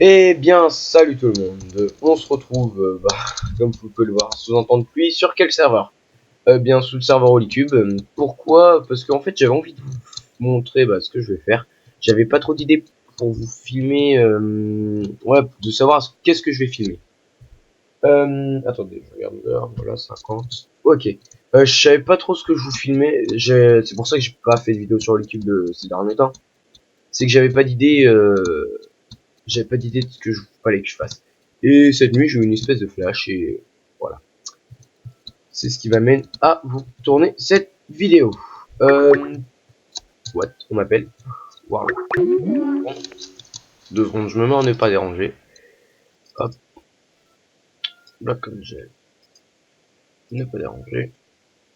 Eh bien, salut tout le monde. On se retrouve, comme vous pouvez le voir, sous un temps de pluie. Sur quel serveur? Bien, sous le serveur Holycube. Pourquoi? Parce qu'en fait, j'avais envie de vous montrer ce que je vais faire. J'avais pas trop d'idées pour vous filmer. Ouais, de savoir qu'est-ce que je vais filmer. Attendez, je regarde l'heure. Voilà, 50. Ok. Je savais pas trop ce que je vous filmais. C'est pour ça que j'ai pas fait de vidéo sur Holycube de ces derniers temps. C'est que j'avais pas d'idée. J'avais pas d'idée de ce que je fallait que je fasse. Et cette nuit, j'ai eu une espèce de flash et voilà. C'est ce qui m'amène à vous tourner cette vidéo. What? On m'appelle. Wow. 2 secondes, je me mets en ne pas déranger. Hop. Là, comme j'ai. Ne pas déranger.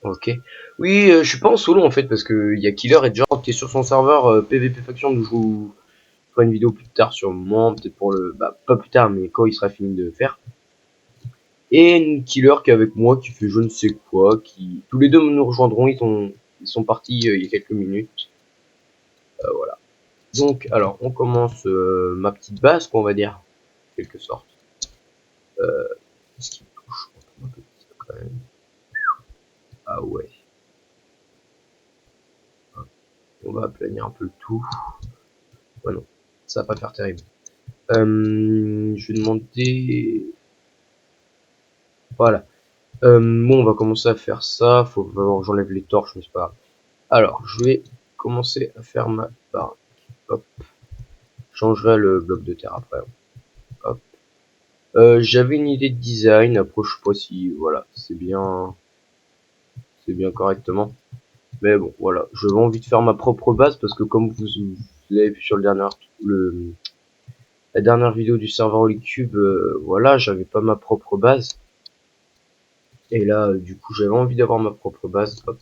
Ok. Oui, je suis pas en solo en fait parce que il y a Killer et Jord qui est sur son serveur PVP Faction où je vous ferai une vidéo plus tard sûrement, peut-être pour le. Bah, pas plus tard, mais quand il sera fini de faire. Et une killer qui est avec moi, qui fait je ne sais quoi, qui tous les deux nous rejoindront, ils sont partis il y a quelques minutes. Voilà. Donc alors on commence ma petite base, qu'on va dire, en quelque sorte. Qu'est-ce qui me touche un peu quand même. Ah ouais. On va aplanir un peu le tout. Ouais non, ça va pas faire terrible. Je vais demander. Voilà. Bon, on va commencer à faire ça. Faut que j'enlève les torches, mais c'est pas grave. Alors, je vais commencer à faire ma barre. Hop. Changerai le bloc de terre après. Hop. J'avais une idée de design. Après, je sais pas si voilà, c'est bien correctement. Mais bon, voilà. J'avais envie de faire ma propre base parce que comme vous l'avez vu sur la dernière vidéo du serveur Holycube, voilà, j'avais pas ma propre base. Et là, du coup, j'avais envie d'avoir ma propre base. Hop.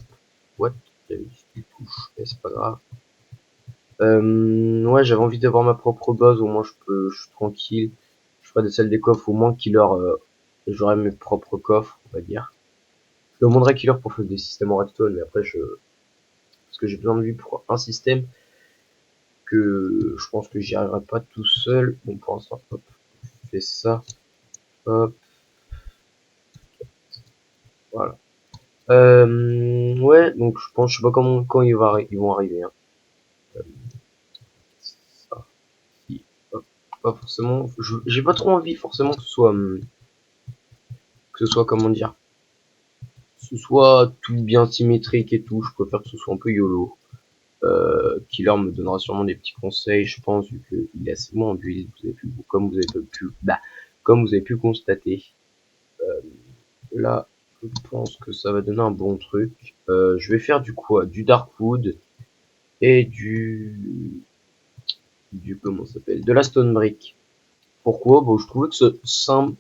What? J'avais dit qu'il touche, mais c'est pas grave. Ouais, j'avais envie d'avoir ma propre base, au moins je suis tranquille. Je ferai des salles des coffres, au moins Killer, j'aurai mes propres coffres, on va dire. Je demanderai Killer pour faire des systèmes en redstone, mais après parce que j'ai besoin de lui pour un système que je pense que j'y arriverai pas tout seul. Bon, pour l'instant, hop, je fais ça, hop, voilà. Ouais, donc je sais pas quand ils vont arriver, hein. Ça, si, hop, pas forcément, j'ai pas trop envie forcément que ce soit comment dire, ce soit tout bien symétrique et tout. Je préfère que ce soit un peu YOLO. Killer me donnera sûrement des petits conseils, je pense, vu qu'il est assez bon en build, comme vous avez pu constater. Là, je pense que ça va donner un bon truc. Je vais faire du quoi? Du Darkwood et du comment ça s'appelle? De la Stone Brick. Pourquoi? Bon, je trouvais que ce simple.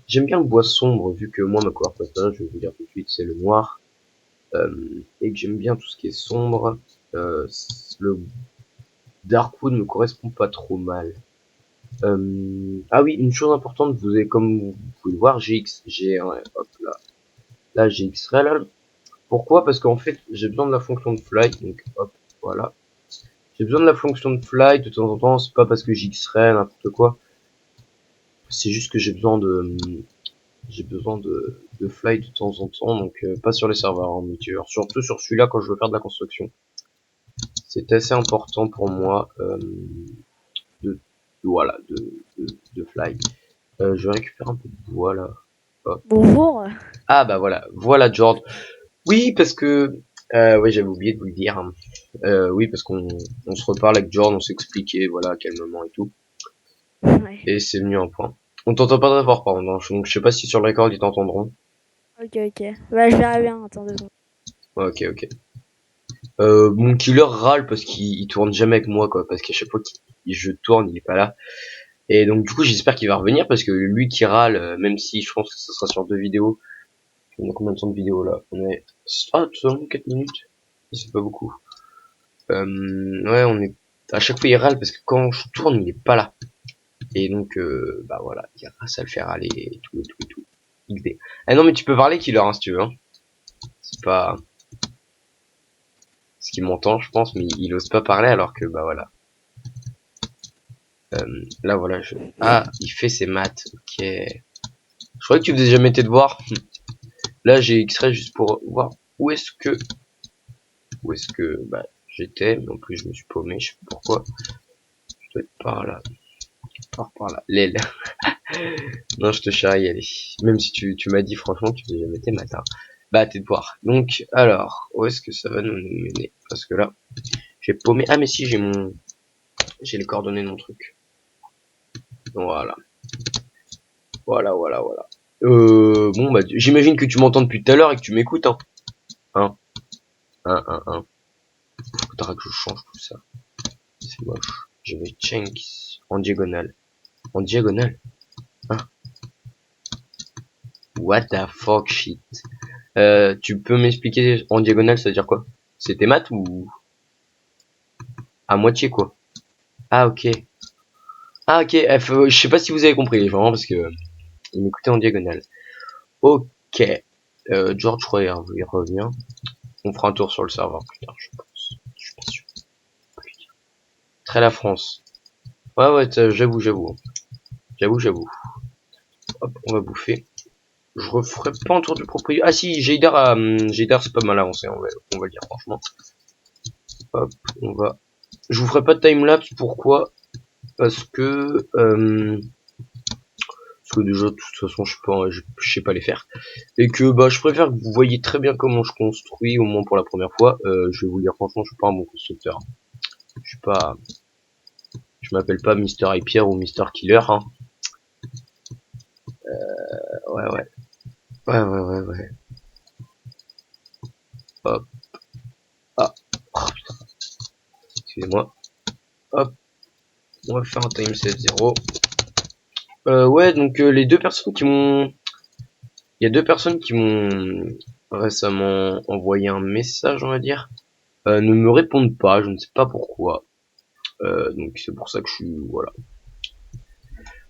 J'aime bien le bois sombre, vu que moi ma couleur préférée, je vais vous dire tout de suite, c'est le noir. Et que j'aime bien tout ce qui est sombre. Le Darkwood me correspond pas trop mal. Ah oui, une chose importante, comme vous pouvez le voir, hop là j'ai X-Ray. Pourquoi? Parce qu'en fait, j'ai besoin de la fonction de fly, donc hop, voilà. J'ai besoin de la fonction de fly de temps en temps, c'est pas parce que j'ai X-Ray, n'importe quoi. C'est juste que j'ai besoin de fly de temps en temps, donc pas sur les serveurs en multijoueur, surtout sur celui-là quand je veux faire de la construction. C'est assez important pour moi de, voilà, de fly. Je vais récupérer un peu de bois là. Hop. Bonjour. Ah bah voilà Jord. Oui parce que ouais j'avais oublié de vous le dire. Hein. Oui parce qu'on se reparle avec Jord, on s'expliquait voilà à quel moment et tout. Ouais. Et c'est venu un point. On t'entend pas très fort par contre, donc je sais pas si sur le record ils t'entendront. Ok, ok. Bah, je verrai bien. Attends 2 secondes. Ouais, ok ok. Mon killer râle parce qu'il tourne jamais avec moi quoi, parce qu'à chaque fois que je tourne il est pas là. Et donc du coup j'espère qu'il va revenir parce que lui qui râle, même si je pense que ce sera sur 2 vidéos. On a combien de temps de vidéo là? On est seulement 4 minutes. C'est pas beaucoup. Ouais, on est à chaque fois il râle parce que quand je tourne il est pas là. Et donc bah voilà, il y a ça à le faire aller et tout et tout et tout. XD. Ah non mais tu peux parler Killer hein, si tu veux. Hein. C'est pas ce qu'il m'entend je pense, mais il ose pas parler alors que bah voilà. Là, voilà. Ah, il fait ses maths. Ok. Je croyais que tu faisais jamais tes devoirs. Là, j'ai extrait juste pour voir où est-ce que... bah, j'étais. Mais en plus, je me suis paumé. Je sais pas pourquoi. Je dois être par là. Par là. L'aile. Non, je te charrie, allez. Même si tu m'as dit franchement que tu faisais jamais tes matins. Bah, tes devoirs. Donc, alors, où est-ce que ça va nous mener? Parce que là, j'ai paumé. Ah, mais si, j'ai les coordonnées de mon truc. Voilà. Voilà. Bon, bah, j'imagine que tu m'entends depuis tout à l'heure et que tu m'écoutes, hein. Hein, hein. Faudra que je change tout ça. C'est moche. Je vais change en diagonale. En diagonale? Hein? What the fuck shit? Tu peux m'expliquer en diagonale, ça veut dire quoi? C'était maths ou à moitié quoi? Ah ok. Ah ok. Je sais pas si vous avez compris les gens, hein, parce que ils m'écoutaient en diagonale. Ok. George, je crois, il revient. On fera un tour sur le serveur plus tard, je pense. Je suis pas sûr. Très la France. Ouais, j'avoue. Hop, on va bouffer. Je referai pas un tour du propriétaire. Ah si, Jader c'est pas mal avancé, on va le dire franchement. Hop, je vous ferai pas de timelapse, pourquoi? Parce que déjà de toute façon je sais pas les faire. Et que bah je préfère que vous voyez très bien comment je construis, au moins pour la première fois. Je vais vous dire franchement, je suis pas un bon constructeur. Je m'appelle pas Mister Hyper ou Mister Killer, hein. Ouais. Ouais. Hop. Ah. Oh, putain. Excusez-moi. Hop. On va faire un time set 0. Ouais, donc les deux personnes qui m'ont... Il y a deux personnes qui m'ont récemment envoyé un message, on va dire. Ne me répondent pas, je ne sais pas pourquoi. Donc c'est pour ça que je suis... Voilà.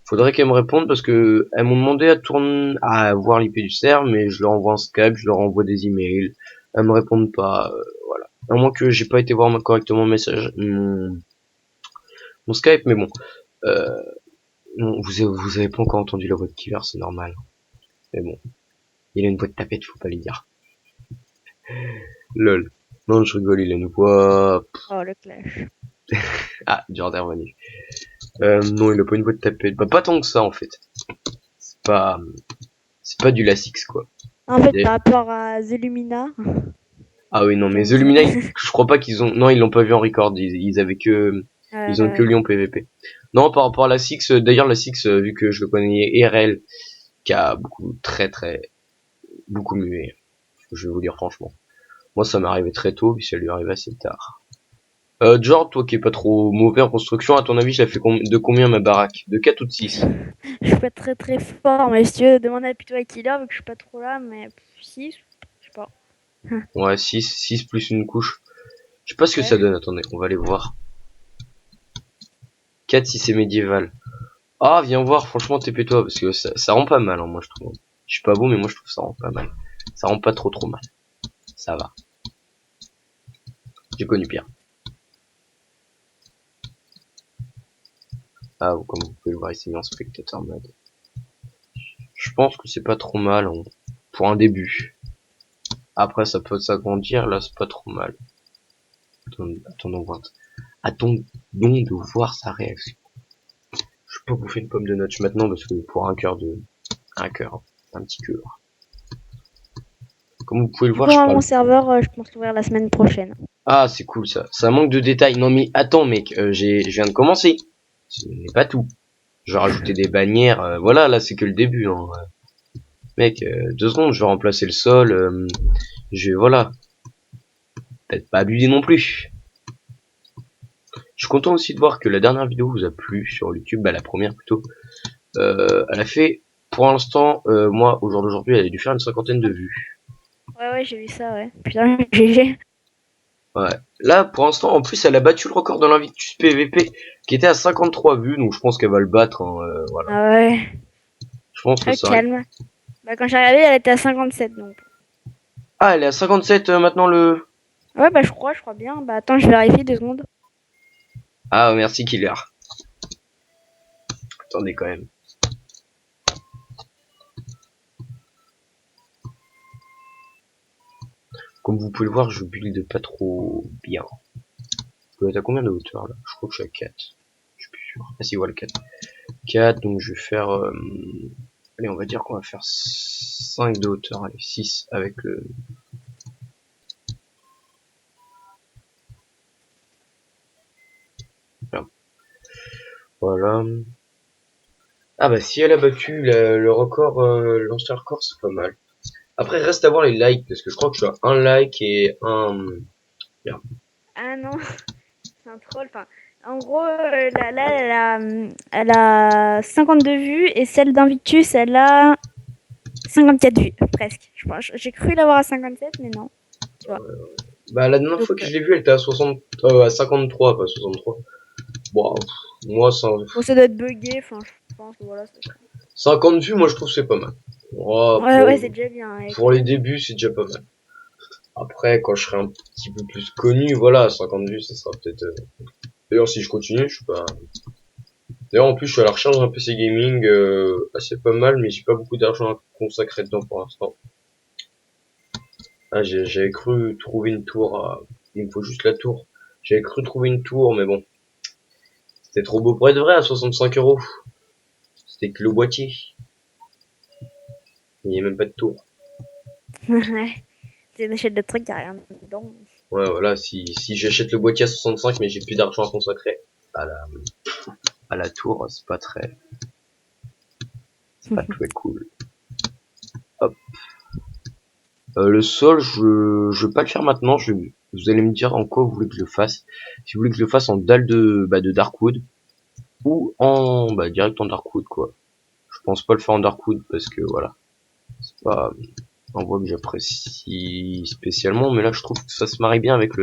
Faudrait qu'elles me répondent parce que elles m'ont demandé à voir l'IP du serveur, mais je leur envoie un Skype, je leur envoie des emails. Elles me répondent pas, voilà. À moins que j'ai pas été voir correctement mon Skype, mais bon. Non, vous avez pas encore entendu la voix de Killer, c'est normal. Mais bon. Il a une voix de tapette, faut pas lui dire. Lol. Non, je rigole, il a une voix... Oh, le clash. Ah, Jordan est revenu. Non, il a pas une voix de tapette. Bah, pas tant que ça, en fait. C'est pas... C'est pas du Lasix, quoi. En fait, par rapport à Zelumina. Ah oui, non, mais The Donc, Lumina, je crois pas qu'ils ont... Non, ils l'ont pas vu en record. Ils avaient que... Ils ont que ouais. lui en PVP. Non, par rapport à la Six, d'ailleurs, la Six, vu que je le connais IRL, qui a beaucoup, beaucoup mué. Je vais vous dire franchement. Moi, ça m'est arrivé très tôt, puis ça lui est arrivé assez tard. George, toi qui est pas trop mauvais en construction, à ton avis, je la fais de combien ma baraque? De 4 ou de 6? Je suis pas très fort, mais si tu veux, demander plutôt à Killer, vu que je suis pas trop là, mais 6, je sais pas. Ouais, 6 plus une couche. Je sais pas ce que ça Ouais. donne, attendez, on va aller voir. 4 si c'est médiéval. Ah, viens voir, franchement, TP-toi, parce que ça rend pas mal, hein, moi je trouve. Je suis pas beau, mais moi je trouve ça rend pas mal. Ça rend pas trop mal. Ça va. J'ai connu pire. Ah, comme vous pouvez le voir ici, en spectateur mode. Je pense que c'est pas trop mal, hein, pour un début. Après, ça peut s'agrandir, là, c'est pas trop mal. Attendons de voir sa réaction. Je peux pas bouffer une pomme de notch maintenant, parce que pour un cœur, un petit cœur. Comme vous pouvez le Du voir, coup, je moi, parle. mon serveur, je pense l'ouvrir la semaine prochaine. Ah, c'est cool ça. Ça manque de détails. Non mais attends mec, je viens de commencer. Ce n'est pas tout. Je vais rajouter des bannières. Voilà, là c'est que le début. Hein. Mec, 2 secondes, je vais remplacer le sol. Voilà. Peut-être pas abuser non plus. Je suis content aussi de voir que la dernière vidéo vous a plu sur YouTube, bah la première plutôt. Elle a fait, pour l'instant, moi, au jour d'aujourd'hui, elle a dû faire une 50aine de vues. Ouais, j'ai vu ça, ouais. Putain, GG. Ouais. Là, pour l'instant, en plus, elle a battu le record de l'Invictus PVP, qui était à 53 vues, donc je pense qu'elle va le battre. Hein, voilà. Ah ouais. Je pense que Ah, ça arrive. calme. Bah, quand j'ai regardé, elle était à 57, donc. Ah, elle est à 57 maintenant le... Ouais, bah, je crois bien. Bah, attends, je vérifie 2 secondes. Ah, merci Killer. Attendez quand même. Comme vous pouvez le voir, je build pas trop bien. T'as combien de hauteur là? Je crois que je suis à 4. Je suis plus sûr. Ah si, voilà 4. 4, donc je vais faire... allez, on va dire qu'on va faire 5 de hauteur. Allez, 6 avec le... Voilà. Ah bah si elle a battu le record, l'ancien record, c'est pas mal. Après, reste à voir les likes, parce que je crois que je suis à un like et un... Ah non, c'est un troll. Enfin, en gros, là, elle a 52 vues et celle d'Invictus, elle a 54 vues, presque. J'ai cru l'avoir à 57, mais non. Tu vois. Bah la dernière fois que je l'ai vue, elle était à 60, à 53, pas 63. Bon, moi, ça... Bon, ça doit être bugué, enfin, je pense que voilà. 50 vues, moi je trouve que c'est pas mal. Oh, Ouais, c'est déjà bien. pour les débuts, c'est déjà pas mal. Après, quand je serai un petit peu plus connu, voilà, 50 vues, ça sera peut-être... D'ailleurs, si je continue, je suis pas... D'ailleurs, en plus, je suis à la recherche d'un PC gaming assez pas mal, mais j'ai pas beaucoup d'argent à consacrer dedans pour l'instant. Ah, j'avais cru trouver une tour à... Il me faut juste la tour. J'avais cru trouver une tour, mais bon. C'était trop beau pour être vrai à 65 €. C'était que le boîtier. Il n'y a même pas de tour. Ouais. C'est une échelle de trucs, y'a rien dedans. Ouais, voilà, si j'achète le boîtier à 65, mais j'ai plus d'argent à consacrer à la tour, c'est pas très cool. Hop. Le sol, je vais pas le faire maintenant. Vous allez me dire en quoi vous voulez que je le fasse. Si vous voulez que je le fasse en dalle de Darkwood ou en direct en Darkwood quoi. Je pense pas le faire en Darkwood parce que voilà, c'est pas un bois que j'apprécie spécialement, mais là je trouve que ça se marie bien avec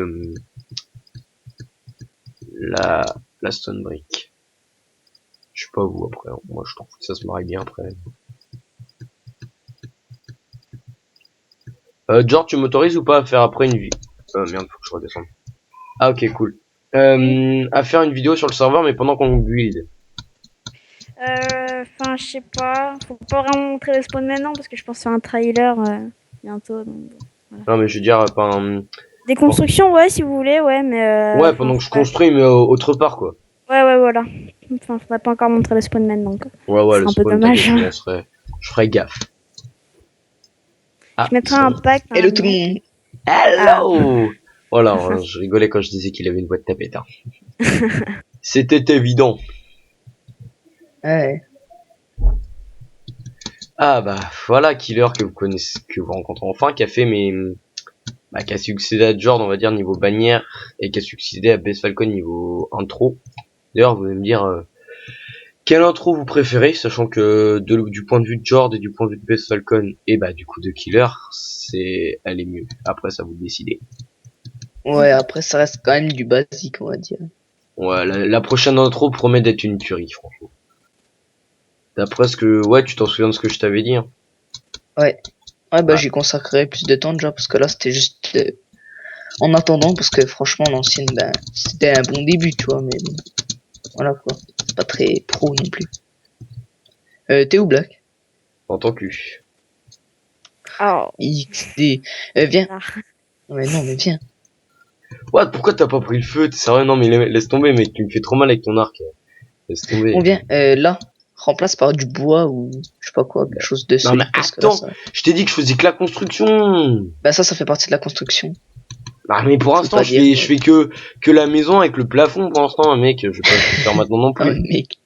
la stone brick. Je sais pas vous après, moi je trouve que ça se marie bien après. George, tu m'autorises ou pas à faire après une vie merde, faut que je redescende. Ah ok, cool. À faire une vidéo sur le serveur, mais pendant qu'on build. Enfin, je sais pas. Faut pas vraiment montrer le spawn maintenant parce que je pense faire un trailer bientôt. Donc, voilà. Non mais je veux dire, pas un... Des constructions, ouais, si vous voulez, ouais, mais. Ouais, pendant que je construis, mais autre part quoi. Ouais, voilà. Enfin, faudrait pas encore montrer le spawn maintenant, quoi. Ouais, le C'est un peu spawn, dommage. je ferai gaffe. Ah, Je mettrai un pack. Hello tout le monde. Hello. Voilà, hein, je rigolais quand je disais qu'il avait une voix de tapette. Hein. C'était évident. Ouais. Ah bah voilà, Killer que vous connaissez, que vous rencontrez enfin, qui a fait qui a succédé à Jord, on va dire niveau bannière, et qui a succédé à Best Falcon niveau intro. D'ailleurs, vous allez me dire quelle intro vous préférez, sachant que du point de vue de Jord et du point de vue de Best Falcon, et du coup de Killer, elle est mieux. Après, ça vous décidez. Ouais, après ça reste quand même du basique, on va dire. Ouais, la prochaine intro promet d'être une tuerie, franchement. D'après ce que... Ouais, tu t'en souviens de ce que je t'avais dit. Hein. Ouais. Ouais, j'y consacrerai plus de temps déjà, parce que là, c'était juste en attendant, parce que franchement, l'ancienne, c'était un bon début, tu vois, mais bon. Voilà, quoi. C'est pas très pro non plus. T'es où, Black? En tant que cul. Oh. XD. Viens. Ouais, non, mais viens. Ouais, pourquoi t'as pas pris le feu? T'es sérieux? Non, mais laisse tomber, mec. Tu me fais trop mal avec ton arc. Laisse tomber. On vient. Là. Remplace par du bois ou je sais pas quoi, quelque chose de solide. Non, mais attends. Je t'ai dit que je faisais que la construction. Ça fait partie de la construction. Bah, mais pour l'instant, je fais que la maison avec le plafond pour l'instant, mec. Je vais pas le faire maintenant non plus. Ah, mec.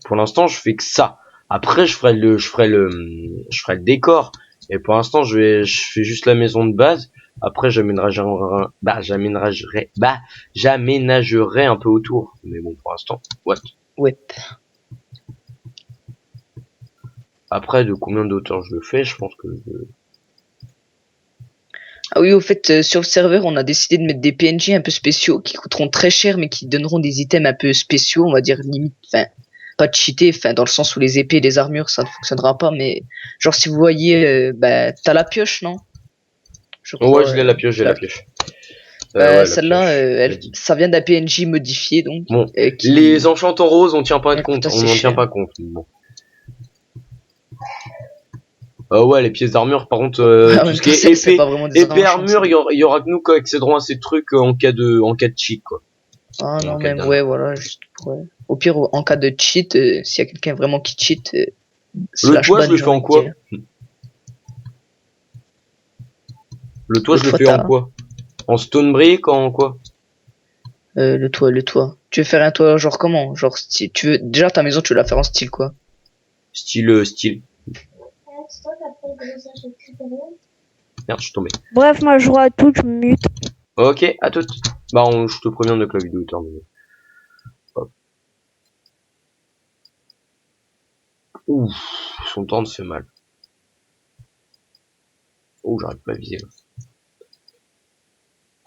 Pour l'instant, je fais que ça. Après, je ferai le décor. Et pour l'instant, je fais juste la maison de base. Après, j'aménagerai un peu autour. Mais bon, pour l'instant, what? Ouais. Après, de combien de hauteur je le fais, je pense que... Ah oui, au fait, sur le serveur, on a décidé de mettre des PNJ un peu spéciaux qui coûteront très cher, mais qui donneront des items un peu spéciaux, on va dire limite, enfin, pas cheaté, enfin, dans le sens où les épées et les armures, ça ne fonctionnera pas, mais genre si vous voyez, t'as la pioche, non? Ouais, je l'ai la pioche, j'ai la pioche. Ouais, la Celle-là, pioche. ça vient d'un PNJ modifié, donc. Bon, Qui... les enchants en rose, on tient pas Ouais, compte, putain, on c'est n'en tient cher. pas compte. Bon. Ouais, les pièces d'armure, par contre, En tout même ce qui temps, est c'est pas vraiment des épée enchants, armure, il y aura que nous qui accéderons à ces trucs en cas de cheat, quoi. Ah En non, cas de même, dame. ouais, voilà, juste pour... Au pire, en cas de cheat, s'il y a quelqu'un vraiment qui cheat, Le slash toit, je ban, le j'ai fais en envie de quoi? dire. Le toit, Le je le toit, fais en t'as... quoi? En stone brick, en quoi? le toit. Tu veux faire un toit genre comment? Genre, si tu veux... Déjà, ta maison, tu veux la faire en style quoi? Style. Merde, je suis tombé. Bref, moi je joue à tout, je me mute. Ok, à toutes. Bah, je te préviens de que la vidéo est terminée. Hop. Ouf, son temps se fait mal. Oh, j'arrive pas à viser, là.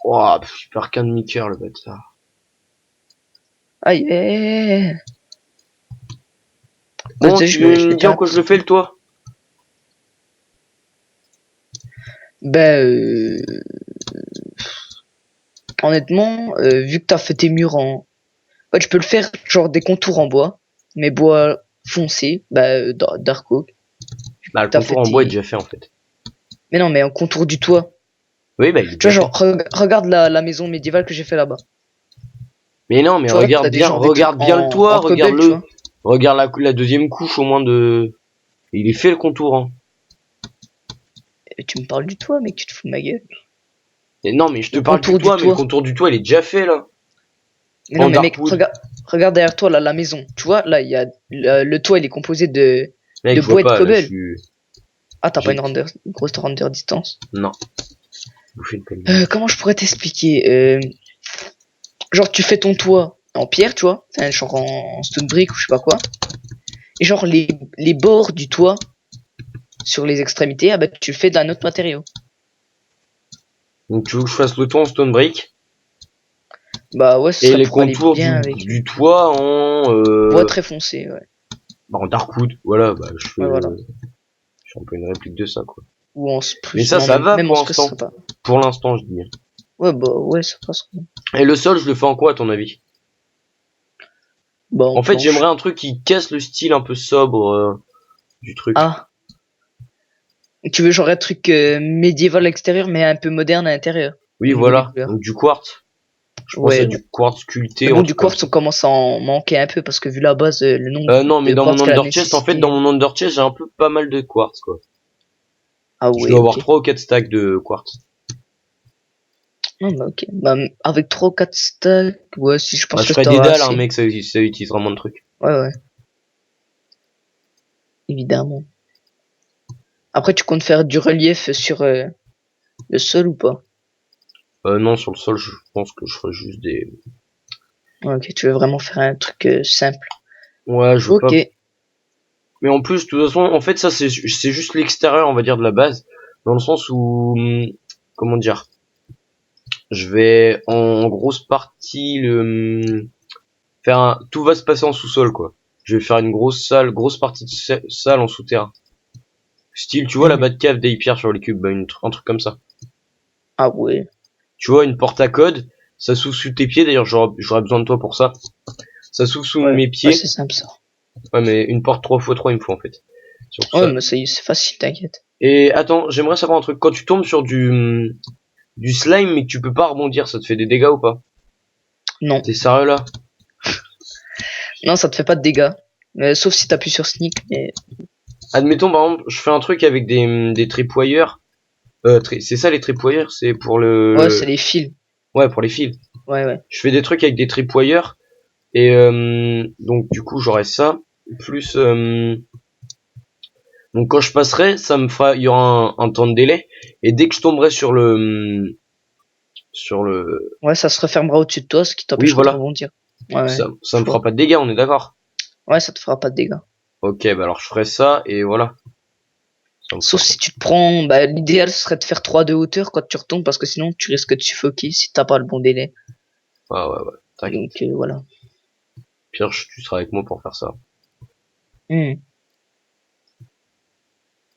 Ouah, il perd qu'un demi-cœur, le bâtard. Aïe, eh. Bon, Vas-y, tu je me les dis en tape. quoi je le fais, le toit? Ben, honnêtement, vu que t'as fait tes murs en... Ouais, tu peux le faire genre des contours en bois, mais bois foncé, dark oak. Bah, le T'as fait contour en bois est tes... déjà fait, en fait. Mais non, mais en contour du toit. Oui, bah, il est Tu vois, déjà fait. genre, regarde la maison médiévale que j'ai fait là-bas. Mais non, mais Tu vois, t'as des gens, des trucs regarde bien le en toit, cobble, tu regarde-le. vois. Regarde la deuxième couche, au moins, de... Il est fait, le contour, hein. Et tu me parles du toit, mec, tu te fous de ma gueule. Et non, mais je te Le parle du contour du toit, mais le toit. contour du toit, il est déjà fait, là. Mais non, En mais mec, darkwood. regarde derrière toi, là, la maison. Tu vois, là, il y a le toit, il est composé Mec, de je vois bois et de pas, là, je cobble. suis... Ah, t'as pas J'ai... une grosse render distance. Non. Bouffer une pelle. Comment je pourrais t'expliquer genre, tu fais ton toit en pierre, tu vois, enfin, genre en stone brick ou je sais pas quoi. Et genre, les bords du toit, sur les extrémités, ah bah, tu le fais d'un autre matériau. Donc, tu veux que je fasse le toit en stone brick? Bah ouais, ce Et serait les pour aller contours bien avec du toit en... bois très foncé, ouais. Bah, en darkwood. Voilà, bah, Ouais, voilà. je fais un peu une réplique de ça, quoi. Ou en Mais spruce. ça, Non, ça va même en pour spruce, ça l'instant. serait pas. Pour l'instant, je dis. Ouais, bah ouais, ça passe. Et le sol, je le fais en quoi, à ton avis? Bah en En fait, j'aimerais planche. un truc qui casse le style un peu sobre du truc. Ah, tu veux genre un truc médiéval à l'extérieur, mais un peu moderne à l'intérieur, Oui, au niveau des voilà. couleurs. Donc du quartz. Je pense à Ouais, ouais. du quartz Mais sculpté ou bon, un du truc comme quartz, ça. on commence à en manquer un peu, parce que vu la base, le nombre Non, mais de dans mon quartz qu'elle a under chest, en fait, dans nécessité. mon under chest, j'ai un peu pas mal de quartz, quoi. Ah Je dois ouais, avoir ok. 3 ou 4 stacks de quartz. Non, bah ok. Bah, avec 3 ou 4 stacks, ouais, si je Bah, pense je que ferais des t'auras dalles, hein, assez. mec, ça utilisera moins de trucs. Ouais, ouais, évidemment. Après, tu comptes faire du relief sur le sol ou pas? Non, sur le sol, je pense que je ferais juste des... Ouais, ok, tu veux vraiment faire un truc simple. Ouais, je veux Ok. pas... Mais en plus, de toute façon, en fait, ça, c'est juste l'extérieur, on va dire, de la base. Dans le sens où... Comment dire? Je vais, en grosse partie, tout va se passer en sous-sol, quoi. Je vais faire une grosse partie de salle en souterrain. Style, tu vois la Mhm. Batcave d'Aipierre sur les cubes, bah, un truc comme ça. Ah ouais. Tu vois, une porte à code, ça s'ouvre sous tes pieds, d'ailleurs j'aurais besoin de toi pour ça. Ça s'ouvre sous Ouais, mes ouais, c'est pieds. simple ça. Ouais, mais une porte 3x3 il me faut en fait. Surtout Ouais, ça. mais ça y est, c'est facile, t'inquiète. Et attends, j'aimerais savoir un truc. Quand tu tombes sur du slime mais que tu peux pas rebondir, ça te fait des dégâts ou pas? Non. T'es sérieux là? Non, ça te fait pas de dégâts. Sauf si t'appuies sur sneak, mais... Admettons par exemple, je fais un truc avec des tripwires. C'est ça les tripwires, c'est pour Ouais, c'est le... les fils. Ouais, pour les fils. Ouais, ouais. Je fais des trucs avec des tripwires. Et donc du coup j'aurai ça. Plus... donc quand je passerai, il y aura un temps de délai. Et dès que je tomberai sur le, Ouais, ça se refermera au-dessus de toi, ce qui oui t'empêchera de voilà, rebondir. Ouais, ouais. ça Je me fera vois. pas de dégâts, on est d'accord. Ouais, ça te fera pas de dégâts. Ok, bah alors je ferai ça et voilà. Ça me fera Sauf pas. si tu te prends... Bah, l'idéal serait de faire 3 de hauteur quand tu retombes, parce que sinon, tu risques de suffoquer si t'as pas le bon délai. Ouais, t'inquiète. Donc, voilà. Pire, tu seras avec moi pour faire ça. Hmm.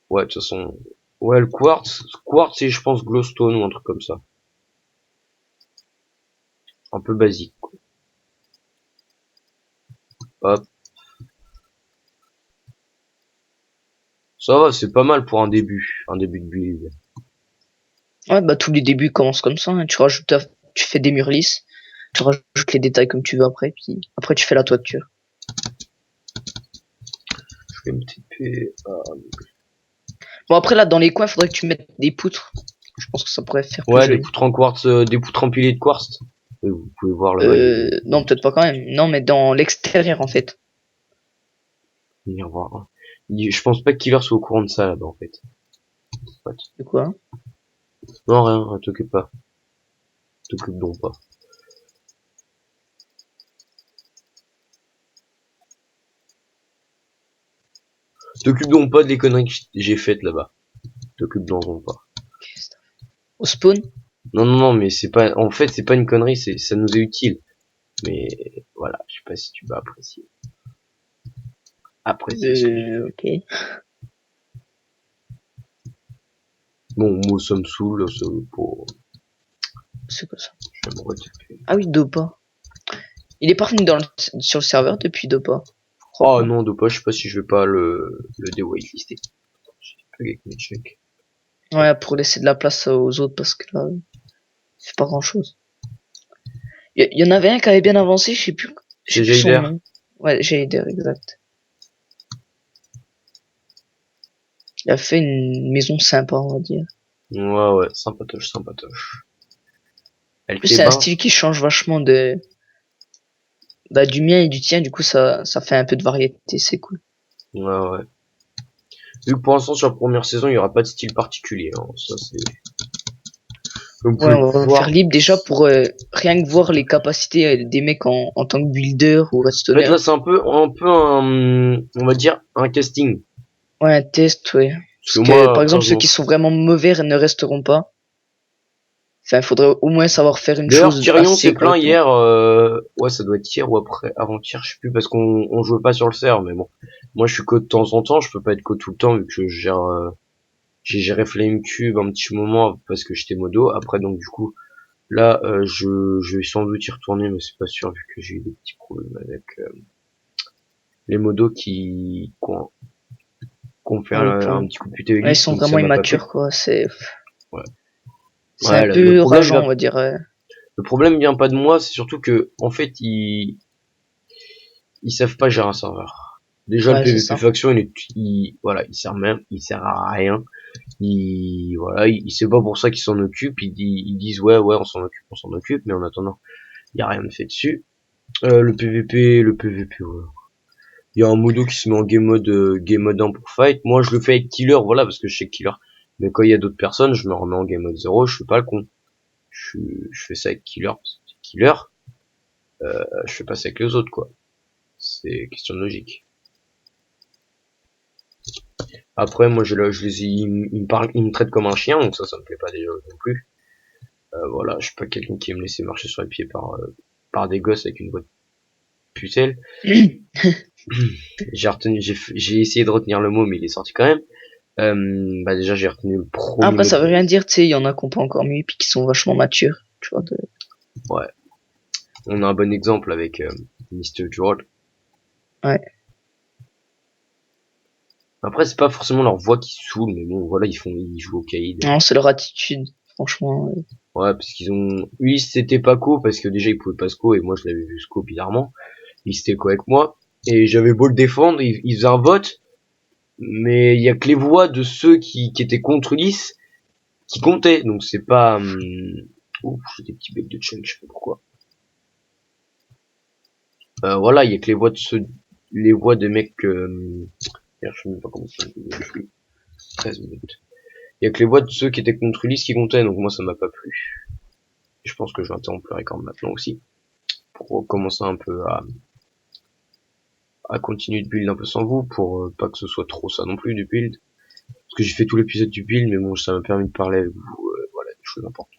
Ouais, de toute façon. Ouais, le quartz et je pense glowstone ou un truc comme ça. peu basique, quoi. Hop. Ça va, c'est pas mal pour un début de build. Ouais, bah tous les débuts commencent comme ça, hein. Tu fais des murs lisses, tu rajoutes les détails comme tu veux après, puis après tu fais la toiture. Je vais me TP. Bon après là dans les coins faudrait que tu mettes des poutres. Je pense que ça pourrait faire plus Ouais, des joli. poutres en quartz, des poutres empilées de quartz. Et vous pouvez voir le bail. Non peut-être pas quand même. Non mais dans l'extérieur en fait. Venir voir, hein. Je pense pas que Killer soit au courant de ça là-bas en fait. De quoi? Non, rien, t'occupe pas. T'occupe donc pas. T'occupe donc pas des conneries que j'ai faites là-bas. T'occupe donc pas. Au spawn? Non, mais c'est pas, en fait, c'est pas une connerie, ça nous est utile. Mais, voilà, je sais pas si tu vas apprécier. Apprécier. Ok. Bon, moi, ça me saoule, ça, pour, C'est quoi ça? je vais me retaper. Ah oui, Dopa. Il est parvenu sur le serveur depuis Dopa. Oh non, Dopa, je sais pas si je vais pas le déwhitelister. J'ai pas avec mes checks. Ouais, pour laisser de la place aux autres parce que là, c'est pas grand chose. Il y en avait un qui avait bien avancé, je sais plus C'est son Jaider. nom. Ouais, Jaider, exact. Il a fait une maison sympa, on va dire. Ouais, sympatoche. Elle En plus, fait c'est un bas. style qui change vachement du mien et du tien, du coup, ça fait un peu de variété, c'est cool. Ouais. Vu que pour l'instant, sur la première saison, il y aura pas de style particulier, hein. Ça, c'est, comme vous Ouais, pouvez on va le le voir. faire libre déjà pour rien que voir les capacités des mecs en tant que builder ou En fait, redstoner. là, c'est un peu un, on va dire, un casting. Ouais, un test, ouais. Parce Parce que que, moi, par quand exemple, je ceux m'en... qui sont vraiment mauvais ne resteront pas. Enfin, il faudrait au moins savoir faire une D'ailleurs, chose Tyrion s'est assez plaint correctement. hier, ouais, ça doit être hier ou après, avant-hier, je sais plus, parce qu'on jouait pas sur le serve, mais bon. Moi, je suis co de temps en temps, je peux pas être co tout le temps, vu que je gère, j'ai géré Flame Cube un petit moment, parce que j'étais modo. Après, donc, du coup, là, je vais sans doute y retourner, mais c'est pas sûr, vu que j'ai eu des petits problèmes avec, les modos qu'on fait Ouais, un petit coup de pute avec ouais, ils lui, sont donc ça vraiment m'a pas plu. immatures, quoi. Ouais. C'est un Le peu problème rageant, vient on va dire. Le problème vient pas de moi, c'est surtout que, en fait, ils savent pas gérer un serveur. Déjà, le Ouais, c'est PVP ça. faction, voilà, il sert à rien. Voilà, c'est pas pour ça qu'ils s'en occupent. Ils disent, ouais, on s'en occupe, mais en attendant, il y a rien de fait dessus. Le PVP, voilà. Il y a un modo qui se met en game mode 1 pour fight. Moi, je le fais avec killer, voilà, parce que je sais killer. Mais quand il y a d'autres personnes, je me remets en game mode 0, je suis pas le con. Je fais ça avec killer, parce que c'est killer. Je fais pas ça avec les autres, quoi. C'est question de logique. Après, moi, je les ai, ils me parlent, ils me traitent comme un chien, donc ça me plaît pas déjà non plus. Voilà, je suis pas quelqu'un qui aime laisser marcher sur les pieds par des gosses avec une voix de pucelle. J'ai essayé de retenir le mot, mais il est sorti quand même. Bah déjà, j'ai retenu le premier Après, mot. ça veut rien dire, tu sais, il y en a qui ont pas encore mieux, puis qui sont vachement matures, tu vois. Ouais. On a un bon exemple avec Mr. George. Ouais. Après, c'est pas forcément leur voix qui saoule, mais bon, voilà, ils jouent au caïd. Non, c'est leur attitude, franchement. Ouais, parce qu'ils ont, lui, c'était Paco, parce que déjà, il pouvait pas sco, et moi, je l'avais vu sco bizarrement. Il s'était quoi avec moi, et j'avais beau le défendre, il faisait un vote, mais il y a que les voix de ceux qui étaient contre Ulysse qui comptaient, donc c'est pas, ouf, j'ai des petits becs de chunk, je sais pas pourquoi. Voilà, il y a que les voix des mecs, je sais même pas comment ça, 13 minutes. Il y a que les voix de ceux qui étaient contre Ulysse qui comptaient, donc moi ça m'a pas plu. Et je pense que je vais interrompre le record maintenant aussi, pour commencer un peu à continuer de build un peu sans vous, pour pas que ce soit trop ça non plus du build. Parce que j'ai fait tout l'épisode du build, mais bon, ça m'a permis de parler avec vous, voilà, des choses importantes.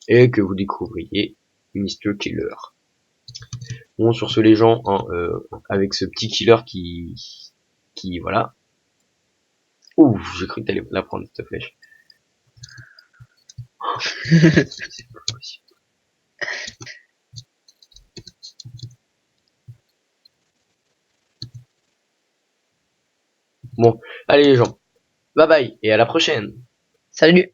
Et que vous découvriez Mr. Killer. Bon, sur ce les gens, hein, avec ce petit killer qui voilà. Ouh, j'ai cru que t'allais la prendre cette flèche. C'est pas possible. Bon, allez les gens, bye bye et à la prochaine. Salut.